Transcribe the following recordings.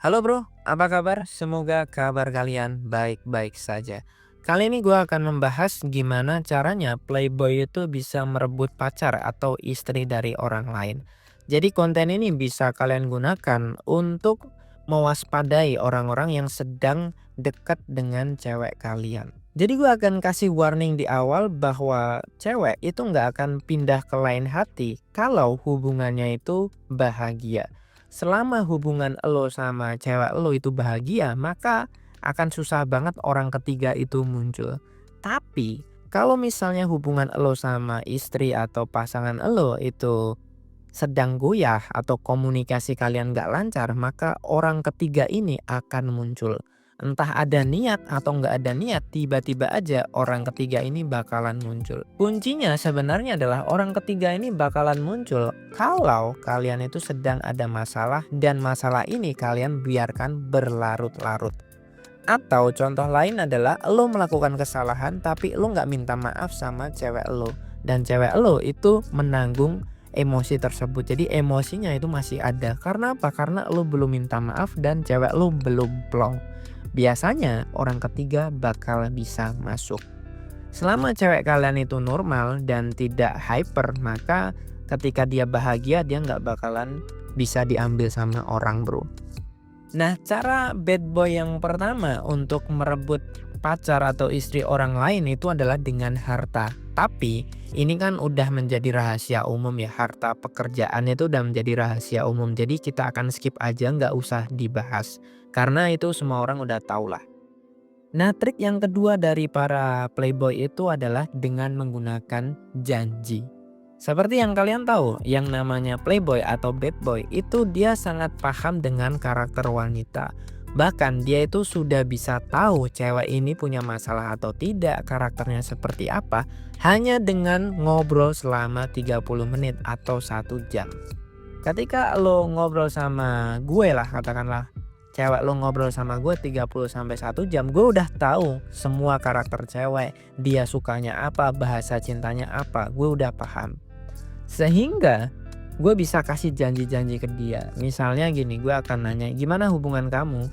Halo bro, apa kabar? Semoga kabar kalian baik-baik saja. Kali ini gue akan membahas gimana caranya playboy itu bisa merebut pacar atau istri dari orang lain. Jadi konten ini bisa kalian gunakan untuk mewaspadai orang-orang yang sedang dekat dengan cewek kalian. Jadi gue akan kasih warning di awal bahwa cewek itu nggak akan pindah ke lain hati kalau hubungannya itu bahagia. Selama hubungan elo sama cewek elo itu bahagia, maka akan susah banget orang ketiga itu muncul. Tapi kalau misalnya hubungan elo sama istri atau pasangan elo itu sedang goyah atau komunikasi kalian gak lancar, maka orang ketiga ini akan muncul. Entah ada niat atau nggak ada niat, tiba-tiba aja orang ketiga ini bakalan muncul. Kuncinya sebenarnya adalah orang ketiga ini bakalan muncul kalau kalian itu sedang ada masalah dan masalah ini kalian biarkan berlarut-larut. Atau contoh lain adalah lo melakukan kesalahan tapi lo nggak minta maaf sama cewek lo. Dan cewek lo itu menanggung emosi tersebut. Jadi emosinya itu masih ada. Karena apa? Karena lo belum minta maaf dan cewek lo belum plong. Biasanya orang ketiga bakal bisa masuk. Selama cewek kalian itu normal dan tidak hyper, maka ketika dia bahagia dia nggak bakalan bisa diambil sama orang bro. Nah, cara bad boy yang pertama untuk merebut pacar atau istri orang lain itu adalah dengan harta. Tapi ini kan udah menjadi rahasia umum ya, harta pekerjaan itu udah menjadi rahasia umum. Jadi kita akan skip aja, nggak usah dibahas. Karena itu semua orang udah tahu lah. Nah, trik yang kedua dari para playboy itu adalah dengan menggunakan janji. Seperti yang kalian tahu, yang namanya playboy atau bad boy itu dia sangat paham dengan karakter wanita. Bahkan dia itu sudah bisa tahu cewek ini punya masalah atau tidak, karakternya seperti apa, hanya dengan ngobrol selama 30 menit atau 1 jam. Ketika lo ngobrol sama gue lah, katakanlah cewek lo ngobrol sama gue 30 sampai 1 jam, gue udah tahu semua karakter cewek, dia sukanya apa, bahasa cintanya apa, gue udah paham. Sehingga gue bisa kasih janji-janji ke dia. Misalnya gini, gue akan nanya gimana hubungan kamu.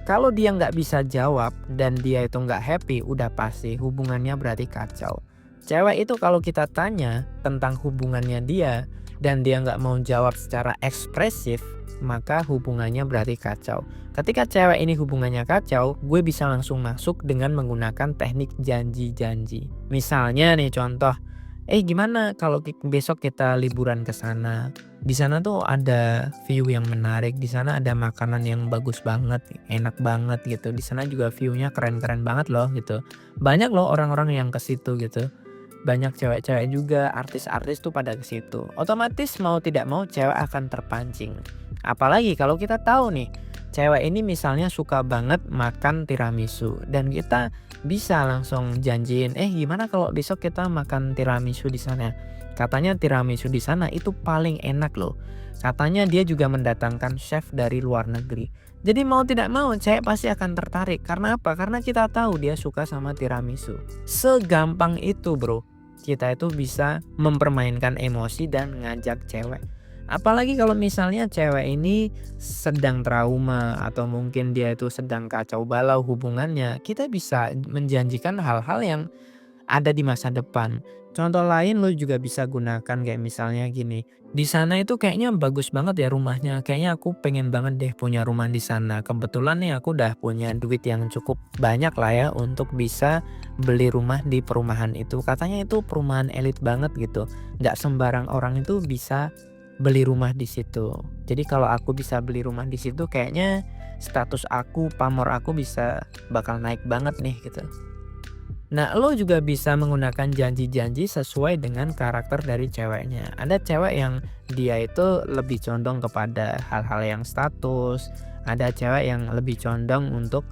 Kalau dia nggak bisa jawab dan dia itu nggak happy, udah pasti hubungannya berarti kacau. Cewek itu kalau kita tanya tentang hubungannya dia dan dia nggak mau jawab secara ekspresif, maka hubungannya berarti kacau. Ketika cewek ini hubungannya kacau, gue bisa langsung masuk dengan menggunakan teknik janji-janji. Misalnya nih contoh, gimana kalau besok kita liburan ke sana? Di sana tuh ada view yang menarik, di sana ada makanan yang bagus banget, enak banget gitu. Di sana juga view-nya keren-keren banget loh gitu. Banyak loh orang-orang yang ke situ gitu. Banyak cewek-cewek juga, artis-artis tuh pada ke situ. Otomatis mau tidak mau cewek akan terpancing. Apalagi kalau kita tahu nih, cewek ini misalnya suka banget makan tiramisu dan kita bisa langsung janjiin, gimana kalau besok kita makan tiramisu di sana? Katanya tiramisu di sana itu paling enak loh. Katanya dia juga mendatangkan chef dari luar negeri. Jadi mau tidak mau cewek pasti akan tertarik. Karena apa? Karena kita tahu dia suka sama tiramisu. Segampang itu bro. Kita itu bisa mempermainkan emosi dan ngajak cewek. Apalagi kalau misalnya cewek ini sedang trauma atau mungkin dia itu sedang kacau balau hubungannya, kita bisa menjanjikan hal-hal yang ada di masa depan. Contoh lain lo juga bisa gunakan kayak misalnya gini, di sana itu kayaknya bagus banget ya rumahnya, kayaknya aku pengen banget deh punya rumah di sana. Kebetulan nih aku udah punya duit yang cukup banyak lah ya untuk bisa beli rumah di perumahan itu. Katanya itu perumahan elit banget gitu, nggak sembarang orang itu bisa beli rumah di situ. Jadi kalau aku bisa beli rumah di situ, kayaknya status aku, pamor aku bisa bakal naik banget nih gitu. Nah, lo juga bisa menggunakan janji-janji sesuai dengan karakter dari ceweknya. Ada cewek yang dia itu lebih condong kepada hal-hal yang status. Ada cewek yang lebih condong untuk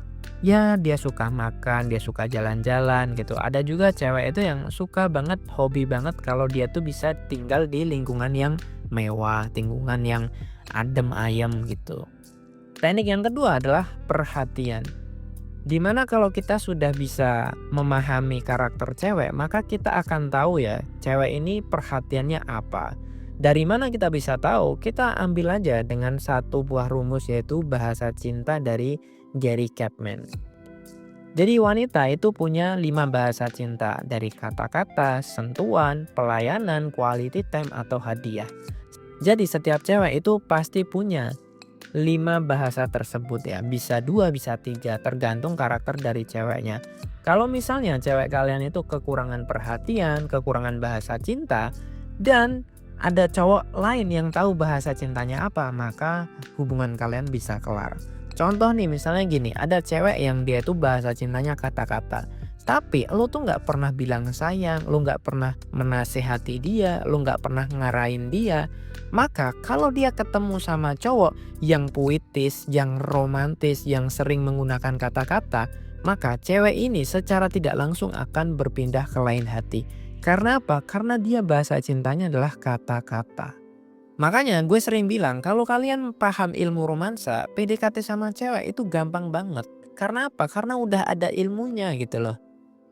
ya dia suka makan, dia suka jalan-jalan gitu. Ada juga cewek itu yang suka banget, hobi banget kalau dia tuh bisa tinggal di lingkungan yang mewah, lingkungan yang adem ayem gitu. Teknik yang kedua adalah perhatian. Dimana kalau kita sudah bisa memahami karakter cewek, maka kita akan tahu ya cewek ini perhatiannya apa. Dari mana kita bisa tahu? Kita ambil aja dengan satu buah rumus, yaitu bahasa cinta dari Gary Chapman. Jadi wanita itu punya 5 bahasa cinta, dari kata-kata, sentuhan, pelayanan, quality time, atau hadiah. Jadi setiap cewek itu pasti punya 5 bahasa tersebut ya. Bisa 2, bisa 3, tergantung karakter dari ceweknya. Kalau misalnya cewek kalian itu kekurangan perhatian, kekurangan bahasa cinta, dan ada cowok lain yang tahu bahasa cintanya apa, maka hubungan kalian bisa kelar. Contoh nih, misalnya gini, ada cewek yang dia itu bahasa cintanya kata-kata, tapi lo tuh nggak pernah bilang sayang, lo nggak pernah menasehati dia, lo nggak pernah ngarahin dia. Maka kalau dia ketemu sama cowok yang puitis, yang romantis, yang sering menggunakan kata-kata, maka cewek ini secara tidak langsung akan berpindah ke lain hati. Karena apa? Karena dia bahasa cintanya adalah kata-kata. Makanya gue sering bilang, kalau kalian paham ilmu romansa, PDKT sama cewek itu gampang banget. Karena apa? Karena udah ada ilmunya gitu loh.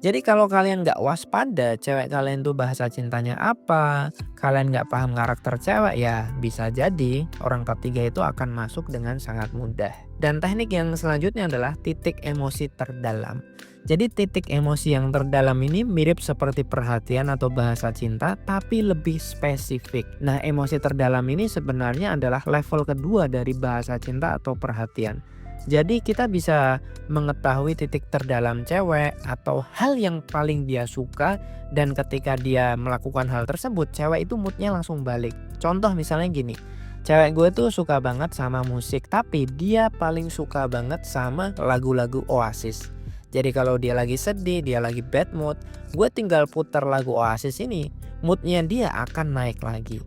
Jadi kalau kalian nggak waspada cewek kalian tuh bahasa cintanya apa, kalian nggak paham karakter cewek, ya bisa jadi orang ketiga itu akan masuk dengan sangat mudah. Dan teknik yang selanjutnya adalah titik emosi terdalam. Jadi titik emosi yang terdalam ini mirip seperti perhatian atau bahasa cinta, tapi lebih spesifik. Nah, emosi terdalam ini sebenarnya adalah level kedua dari bahasa cinta atau perhatian. Jadi kita bisa mengetahui titik terdalam cewek atau hal yang paling dia suka, dan ketika dia melakukan hal tersebut, cewek itu moodnya langsung balik. Contoh misalnya gini, cewek gue tuh suka banget sama musik, tapi dia paling suka banget sama lagu-lagu Oasis. Jadi kalau dia lagi sedih, dia lagi bad mood, gue tinggal putar lagu Oasis ini, moodnya dia akan naik lagi.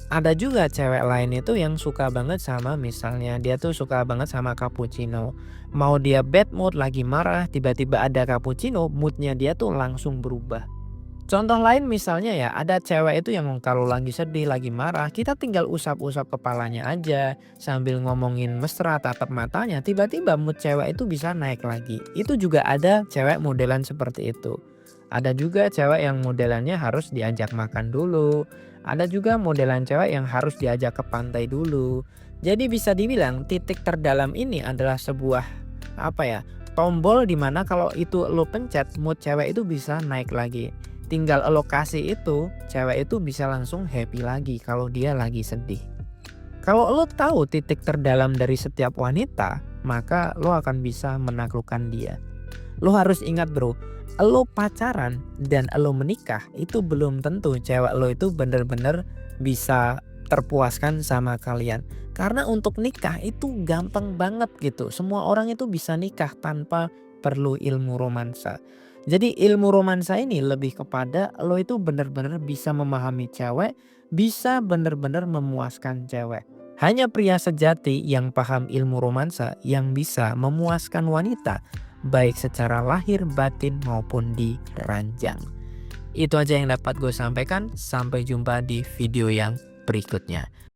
Ada juga cewek lain itu yang suka banget sama, misalnya dia tuh suka banget sama cappuccino. Mau dia bad mood, lagi marah, tiba-tiba ada cappuccino, moodnya dia tuh langsung berubah. Contoh lain misalnya ya, ada cewek itu yang kalau lagi sedih, lagi marah, kita tinggal usap-usap kepalanya aja sambil ngomongin mesra, tatap matanya, tiba-tiba mood cewek itu bisa naik lagi. Itu juga ada cewek modelan seperti itu. Ada juga cewek yang modelannya harus diajak makan dulu. Ada juga modelan cewek yang harus diajak ke pantai dulu. Jadi bisa dibilang titik terdalam ini adalah sebuah tombol dimana kalau itu lo pencet, mood cewek itu bisa naik lagi. Tinggal lo kasih itu, cewek itu bisa langsung happy lagi kalau dia lagi sedih. Kalau lo tahu titik terdalam dari setiap wanita, maka lo akan bisa menaklukkan dia. Lo harus ingat bro, lo pacaran dan lo menikah itu belum tentu cewek lo itu bener-bener bisa terpuaskan sama kalian. Karena untuk nikah itu gampang banget gitu. Semua orang itu bisa nikah tanpa perlu ilmu romansa. Jadi ilmu romansa ini lebih kepada lo itu bener-bener bisa memahami cewek, bisa bener-bener memuaskan cewek. Hanya pria sejati yang paham ilmu romansa yang bisa memuaskan wanita, baik secara lahir, batin, maupun di ranjang. Itu aja yang dapat gue sampaikan. Sampai jumpa di video yang berikutnya.